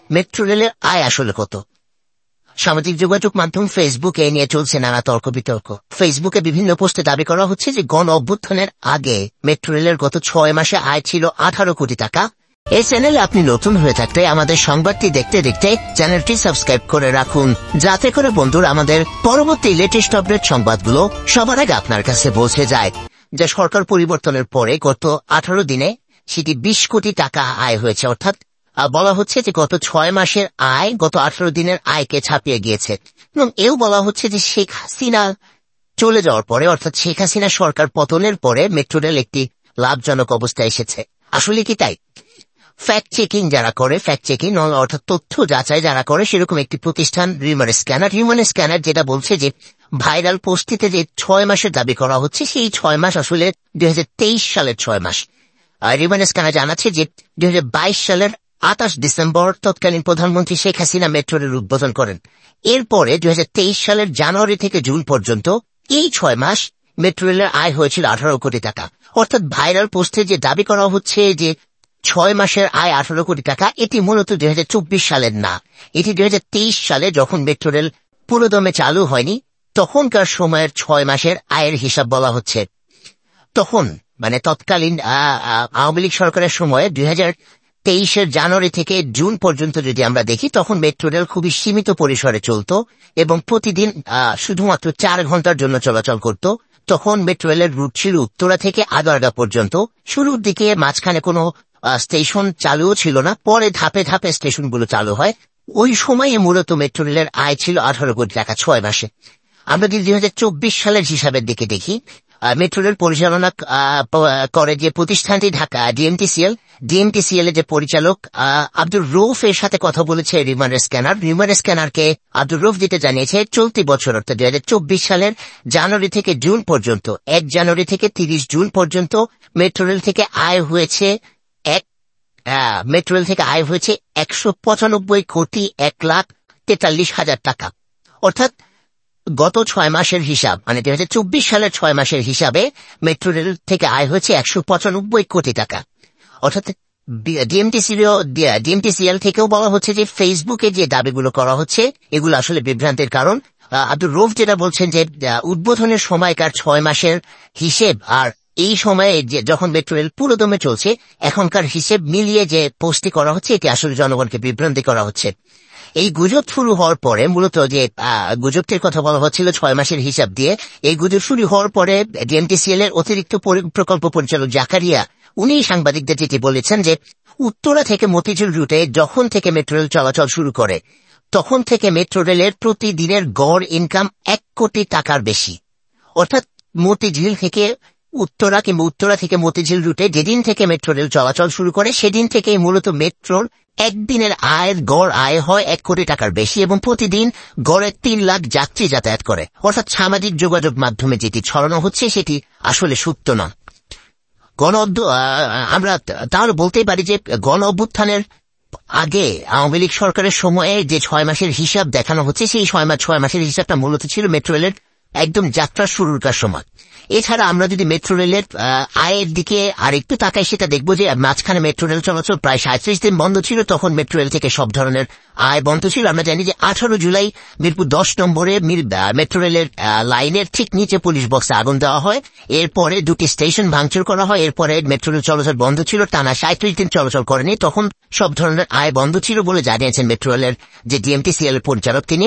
Metro রেলের আয় আসলে কত? সামাজিক যোগাযোগ মাধ্যম ফেসবুকে নিয়ে চলছে নানা তর্ক বিতর্ক। ফেসবুকে বিভিন্ন পোস্টে দাবি করা হচ্ছে যে গণ অভ্যুত্থানের আগে মেট্রো রেলের গত 6 মাসে আয় ছিল 18 কোটি টাকা। এই চ্যানেলে আপনি নতুন হয়ে থাকলে আমাদের সংবাদটি দেখতে দেখতে চ্যানেলটি সাবস্ক্রাইব করে রাখুন, যাতে করে বন্ধুরা আমাদের পরবর্তী লেটেস্ট আপডেট সংবাদগুলো সবার আগে আপনার কাছে পৌঁছে যায়। যা সরকার পরিবর্তনের পরে গত 18 দিনে সেটি 20 কোটি টাকা আয় হয়েছে, অর্থাৎ বলা হচ্ছে যে গত 6 মাসের আয় গত 18 দিনের আয়কে ছাপিয়ে গিয়েছে। এবং এও বলা হচ্ছে যে শেখ হাসিনা চলে যাওয়ার পরে, অর্থাৎ শেখ হাসিনা সরকার পতনের পরে মেট্রো রেল একটি লাভজনক অবস্থায় এসেছে। আসলে কি তাই? ফ্যাক্ট চেকিং যারা করে, ফ্যাক্ট চেকিং অর্থাৎ তথ্য যাচাই যারা করে, সেরকম একটি প্রতিষ্ঠান রিউমার স্ক্যানার যেটা বলছে যে ভাইরাল পোস্টটিতে যে 6 মাসের দাবি করা হচ্ছে সেই 6 মাস আসলে 2023 সালের 6 মাস। রিউমার স্ক্যানার জানাচ্ছে যে 2022 সালের 28 ডিসেম্বর তৎকালীন প্রধানমন্ত্রী শেখ হাসিনা মেট্রো রেল উদ্বোধন করেন। এরপরে 2023 সালের জানুয়ারি থেকে জুন পর্যন্ত এই 6 মাস মেট্রো রেলের আয় হয়েছিল 18 কোটি টাকা। অর্থাৎ ভাইরাল পোস্টে যে দাবি করা হচ্ছে যে 6 মাসের আয় 18 কোটি টাকা, এটি মূলত 2024 সালের না, এটি 2023 সালে যখন মেট্রো রেল পুরোদমে চালু হয়নি তখনকার সময়ের 6 মাসের আয়ের হিসাব বলা হচ্ছে। তখন মানে তৎকালীন আওয়ামী লীগ সরকারের সময়ে 2023 জানুয়ারি থেকে জুন পর্যন্ত যদি আমরা দেখি, তখন মেট্রো রেল খুবই সীমিত পরিসরে চলত এবং প্রতিদিন শুধুমাত্র 4 ঘন্টার জন্য চলাচল করত। তখন মেট্রো রেলের রুট ছিল উত্তরা থেকে আগারগা পর্যন্ত। শুরুর দিকে মাঝখানে কোনো স্টেশন চালুও ছিল না, পরে ধাপে ধাপে স্টেশনগুলো চালু হয়। ওই সময়ে মূলত মেট্রো রেলের আয় ছিল 18 কোটি টাকা 6 মাসে। আমরা যদি 2024 সালের হিসাবের দিকে দেখি, মেট্রো রেল পরিচালনা করে যে প্রতিষ্ঠানটি ঢাকা ডিএমটিসিএল এর যে পরিচালক আব্দুর রৌফ এর সাথে কথা বলেছে রিউমার স্ক্যানারকে আব্দুর রৌফ যেটা জানিয়েছে, চলতি বছর অর্থাৎ 2024 সালের জানুয়ারি থেকে জুন পর্যন্ত, 1 জানুয়ারি থেকে 30 জুন পর্যন্ত মেট্রো রেল থেকে আয় হয়েছে 195 কোটি 1,43,000 টাকা। অর্থাৎ গত 6 মাসের হিসাব, মানে 2024 সালের 6 মাসের হিসাবে মেট্রো রেল থেকে আয় হয়েছে 195 কোটি টাকা। অর্থাৎ ডিএমটিসিএল থেকেও বলা হচ্ছে যে ফেসবুকে যে দাবিগুলো করা হচ্ছে এগুলো আসলে বিভ্রান্তের কারণ। আব্দুর রৌফ যেটা বলছেন যে উদ্বোধনের সময়কার 6 মাসের হিসেব আর এই সময়ে যখন মেট্রো রেল পুরোদমে চলছে এখনকার হিসেব মিলিয়ে যে পোস্টটি করা হচ্ছে, এটি আসলে জনগণকে বিভ্রান্তি করা হচ্ছে। এই গুজব শুরু হওয়ার পরে, মূলত যে গুজবটির কথা বলা হচ্ছিল 6 মাসের হিসাব দিয়ে, এই গুজব শুরু হওয়ার পরে ডিএমটিসিএল এর অতিরিক্ত প্রকল্প পরিচালক জাকারিয়া উনি সাংবাদিকদের যেটি বলেছেন যে উত্তরা থেকে মতিঝিল রুটে যখন থেকে মেট্রো রেল চলাচল শুরু করে তখন থেকে মেট্রো রেলের প্রতিদিনের গড় ইনকাম 1 কোটি টাকার বেশি। অর্থাৎ মতিঝিল থেকে উত্তরা কিংবা উত্তরা থেকে মতিঝিল রুটে যেদিন থেকে মেট্রো রেল চলাচল শুরু করে সেদিন থেকেই মূলত মেট্রোর একদিনের গড় আয় হয় 1 কোটি টাকার বেশি এবং প্রতিদিন গড়ে 3 লাখ যাত্রী যাতায়াত করে। অর্থাৎ সামাজিক যোগাযোগ মাধ্যমে যেটি ছড়ানো হচ্ছে সেটি আসলে সত্য না। আমরা তাহলে বলতেই পারি যে গণ অভ্যুত্থানের আগে আওয়ামী লীগ সরকারের সময়ে যে 6 মাসের হিসাব দেখানো হচ্ছে সেই 6 মাসের হিসাবটা মূলত ছিল মেট্রো রেলের একদম যাত্রা শুরুর সময়। এছাড়া আমরা যদি মেট্রো রেলের আয়ের দিকে আর একটু তাকাই, সেটা দেখবো যে মাঝখানে মেট্রো রেল চলাচল প্রায় 37 দিন বন্ধ ছিল। তখন মেট্রো রেল থেকে সব ধরনের আয় বন্ধ ছিল। আমরা জানি যে 18 জুলাই মিরপুর 10 নম্বরে মেট্রো রেলের লাইনের ঠিক নিচে পুলিশ বক্সে আগুন দেওয়া হয়। এরপরে 2টি স্টেশন ভাঙচুর করা হয়। এরপরে মেট্রো রেল চলাচল বন্ধ ছিল, টানা 37 দিন চলাচল করেনি। তখন সব ধরনের আয় বন্ধ ছিল বলে জানিয়েছেন মেট্রো রেলের যে ডিএমটিসিএল এর পরিচালক তিনি।